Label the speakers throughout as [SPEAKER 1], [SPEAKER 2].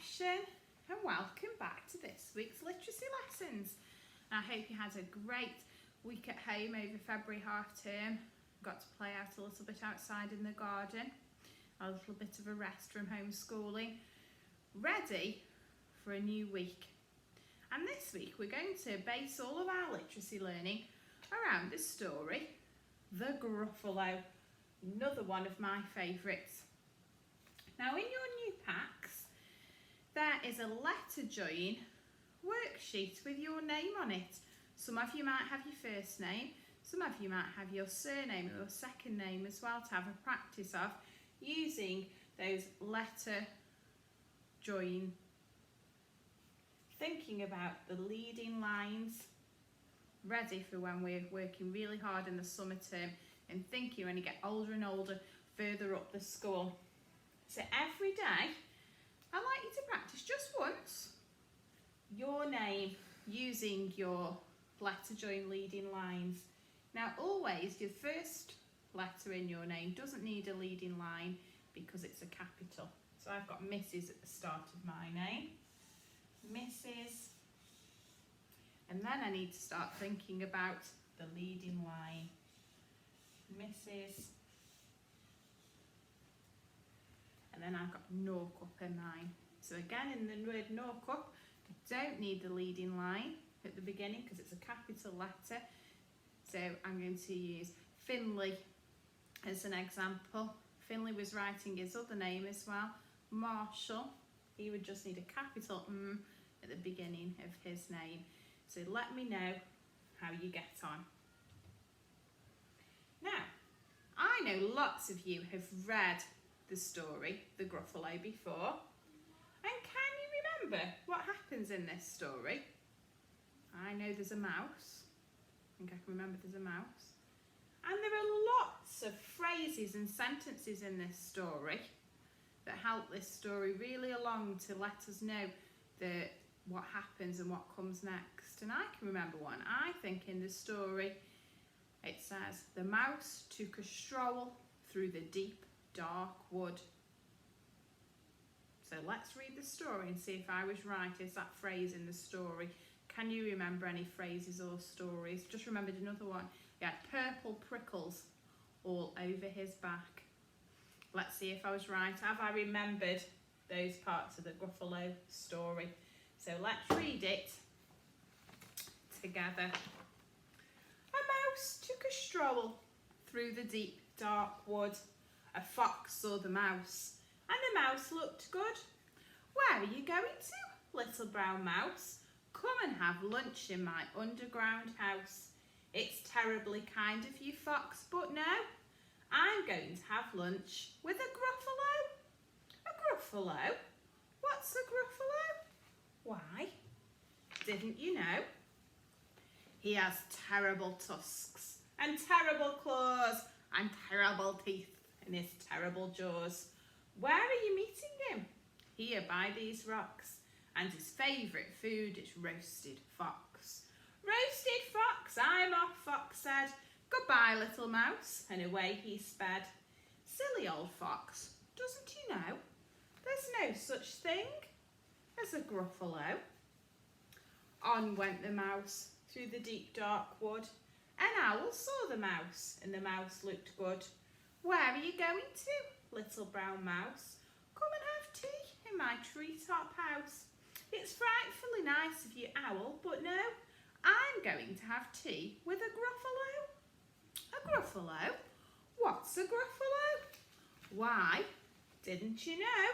[SPEAKER 1] session and welcome back to this week's literacy lessons. I hope you had a great week at home over February half term. Got to play out a little bit outside in the garden, a little bit of a rest from homeschooling, ready for a new week. And this week we're going to base all of our literacy learning around the story The Gruffalo, another one of my favourites. Now in your new packs there is a letter join worksheet with your name on it. Some of you might have your first name, some of you might have your surname or your second name as well to have a practice of using those letter join. Thinking about the leading lines, ready for when we're working really hard in the summer term and thinking when you get older and older further up the school. So every day I'd like you to practice just once your name using your letter join leading lines. Now always your first letter in your name doesn't need a leading line because it's a capital. So I've got Mrs. at the start of my name, Mrs. And then I need to start thinking about the leading line, Mrs. And then I've got Norcup in mine. So again in the word Norcup, I don't need the leading line at the beginning because it's a capital letter. So I'm going to use Finley as an example. Finley was writing his other name as well, Marshall. He would just need a capital M at the beginning of his name. So let me know how you get on. Now, I know lots of you have read the story, The Gruffalo, before. And can you remember what happens in this story? I know there's a mouse. I think I can remember there's a mouse. And there are lots of phrases and sentences in this story that help this story really along to let us know what happens and what comes next. And I can remember one. I think in the story it says, the mouse took a stroll through the deep dark wood. So let's read the story and see if I was right. Is that phrase in the story? Can you remember any phrases or stories? Just remembered another one. He had purple prickles all over his back. Let's see if I was right. Have I remembered those parts of the Gruffalo story? So let's read it together. A mouse took a stroll through the deep dark wood. A fox saw the mouse, and the mouse looked good. Where are you going to, little brown mouse? Come and have lunch in my underground house. It's terribly kind of you, fox, but no, I'm going to have lunch with a Gruffalo. A Gruffalo? What's a Gruffalo? Why, didn't you know? He has terrible tusks and terrible claws and terrible teeth in his terrible jaws. Where are you meeting him? Here by these rocks. And his favourite food is roasted fox. Roasted fox, I'm off, fox said. Goodbye, little mouse, and away he sped. Silly old fox, doesn't he know there's no such thing as a Gruffalo? On went the mouse through the deep dark wood. An owl saw the mouse, and the mouse looked good. Where are you going to, little brown mouse? Come and have tea in my treetop house. It's frightfully nice of you, owl, but no, I'm going to have tea with a Gruffalo. A Gruffalo? What's a Gruffalo? Why, didn't you know?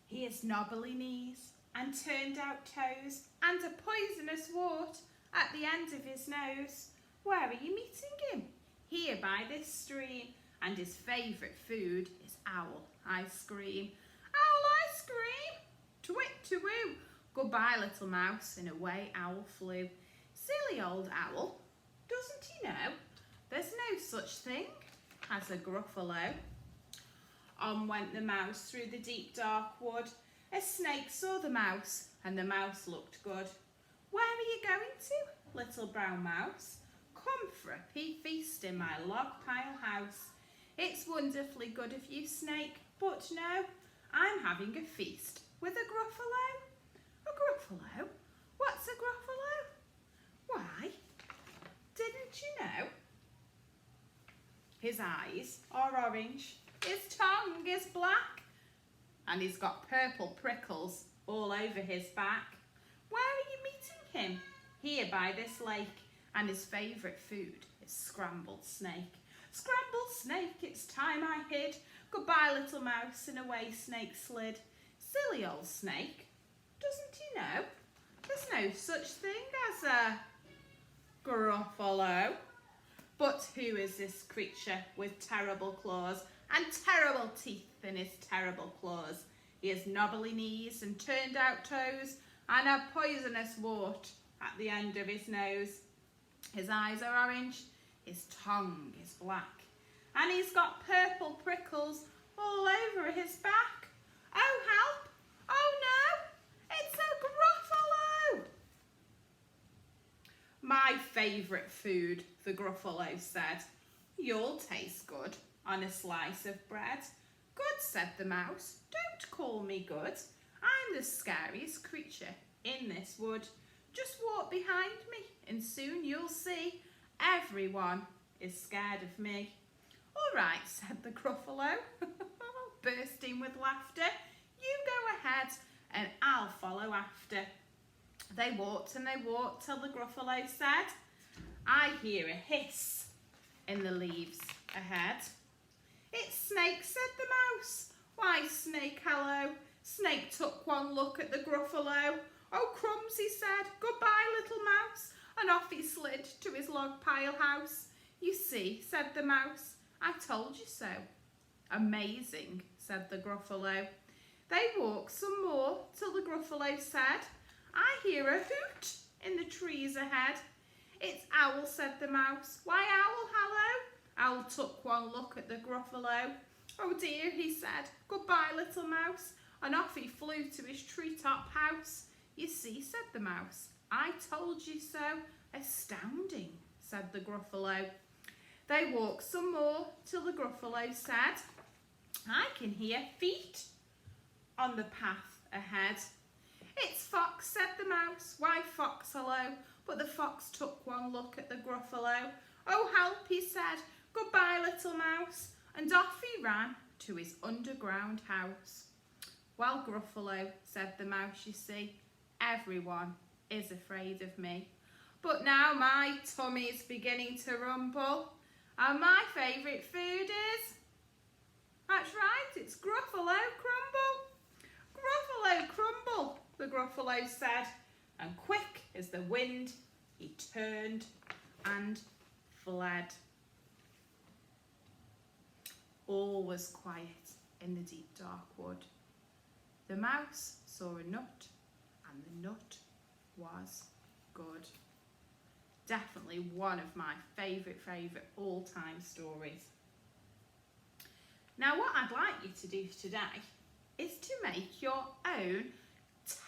[SPEAKER 1] He has knobbly knees and turned out toes and a poisonous wart at the end of his nose. Where are you meeting him? Here by this stream, and his favourite food is owl ice cream. Owl ice cream? Twit-to-woo. Goodbye, little mouse, and away owl flew. Silly old owl, doesn't he know there's no such thing as a Gruffalo? On went the mouse through the deep dark wood. A snake saw the mouse, and the mouse looked good. Where are you going to, little brown mouse? Come for a feast in my log pile house. It's wonderfully good of you, snake, but no, I'm having a feast with a Gruffalo. A Gruffalo? What's a Gruffalo? Why, didn't you know? His eyes are orange, his tongue is black, and he's got purple prickles all over his back. Where are you meeting him? Here by this lake, and his favourite food is scrambled snake. Scrambled snake, it's time I hid. Goodbye, little mouse, and away snake slid. Silly old snake, doesn't he know there's no such thing as a Gruffalo? But who is this creature with terrible claws and terrible teeth in his terrible claws? He has knobbly knees and turned out toes and a poisonous wart at the end of his nose. His eyes are orange, his tongue is black, and he's got purple prickles all over his back. Oh, help! Oh no! It's a Gruffalo! My favourite food, the Gruffalo said. You'll taste good on a slice of bread. Good, said the mouse. Don't call me good. I'm the scariest creature in this wood. Just walk behind me and soon you'll see everyone is scared of me. All right, said the Gruffalo, bursting with laughter. You go ahead and I'll follow after. They walked and they walked till the Gruffalo said, I hear a hiss in the leaves ahead. It's Snake, said the mouse. Why, Snake, hello. Snake took one look at the Gruffalo. Oh, crumbs, he said, goodbye, little mouse, and off he slid to his log pile house. You see, said the mouse, I told you so. Amazing, said the Gruffalo. They walked some more till the Gruffalo said, I hear a hoot in the trees ahead. It's Owl, said the mouse. Why, Owl, hello. Owl took one look at the Gruffalo. Oh dear, he said, goodbye, little mouse, and off he flew to his treetop house. You see, said the mouse, I told you so. Astounding, said the Gruffalo. They walked some more till the Gruffalo said, I can hear feet on the path ahead. It's Fox, said the mouse. Why, Fox, hello. But the fox took one look at the Gruffalo. Oh, help, he said. Goodbye, little mouse. And off he ran to his underground house. Well, Gruffalo, said the mouse, you see, everyone is afraid of me. But now my tummy's beginning to rumble, and my favourite food is... That's right, it's Gruffalo Crumble. Gruffalo Crumble, the Gruffalo said, and quick as the wind, he turned and fled. All was quiet in the deep dark wood. The mouse saw a nut, and the nut was good. Definitely one of my favourite all-time stories. Now what I'd like you to do today is to make your own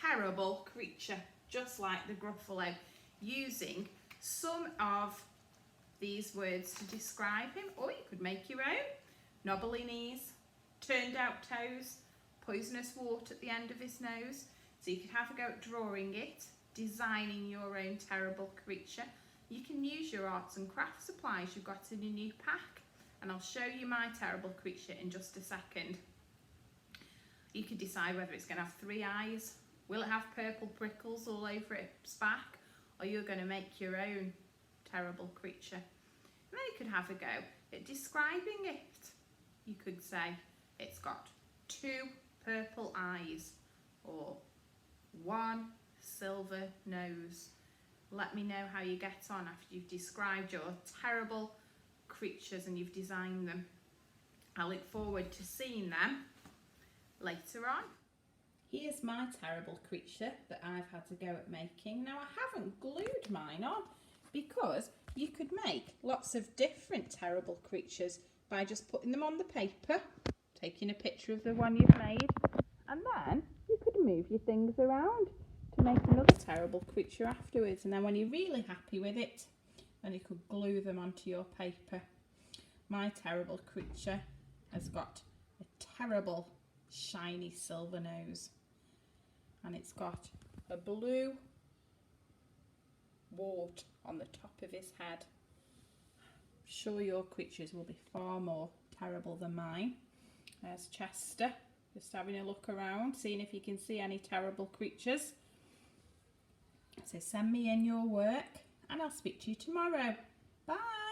[SPEAKER 1] terrible creature, just like the Gruffalo, using some of these words to describe him, or you could make your own. Knobbly knees, turned out toes, poisonous wart at the end of his nose. So you could have a go at drawing it, designing your own terrible creature. You can use your arts and crafts supplies you've got in your new pack, and I'll show you my terrible creature in just a second. You can decide whether it's going to have 3 eyes, will it have purple prickles all over its back, or you're going to make your own terrible creature. And then you could have a go at describing it. You could say it's got 2 purple eyes or 1 silver nose. Let me know how you get on after you've described your terrible creatures and you've designed them. I look forward to seeing them later on. Here's my terrible creature that I've had to go at making. Now I haven't glued mine on because you could make lots of different terrible creatures by just putting them on the paper, taking a picture of the one you've made, and then you could move your things around to make another terrible creature afterwards. And then when you're really happy with it, then you could glue them onto your paper. My terrible creature has got a terrible shiny silver nose, and it's got a blue wart on the top of his head. I'm sure your creatures will be far more terrible than mine. There's Chester, just having a look around, seeing if you can see any terrible creatures. So send me in your work and I'll speak to you tomorrow. Bye.